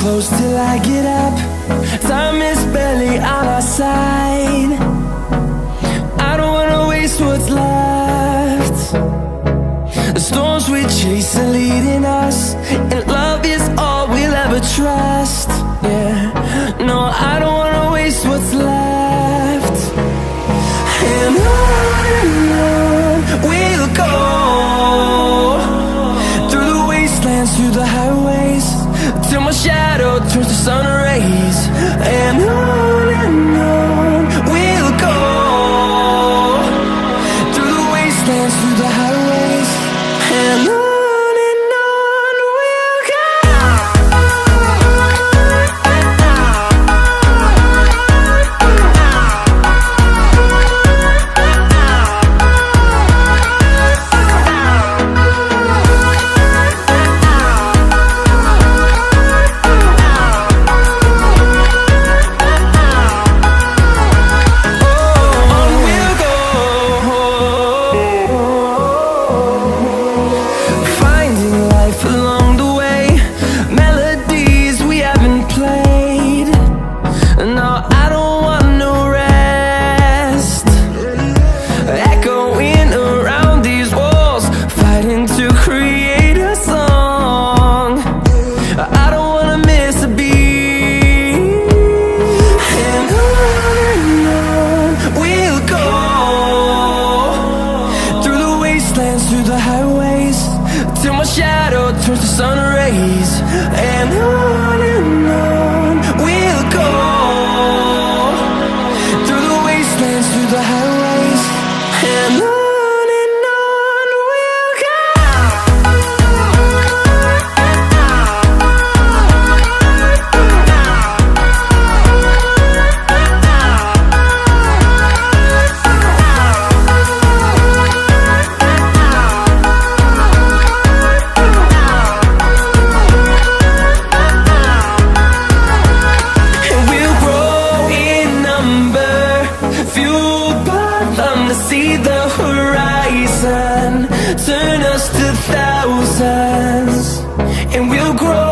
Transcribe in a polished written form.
close till I get up. Time is barely on our side. I don't wanna waste what's left. The storms we chase are leading us, and love is all we'll ever trust. Yeah, no, I don't wanna waste what's left. And on we'll go, through the wastelands, through the highways, till my shadow turns to sun rays. And on we'll go, through the wastelands, through the highways, and on. Through the highways, till my shadow turns to sun rays. And on we'll go, through the wastelands, through the highways, and on. See the horizon turn us to thousands, and we'll grow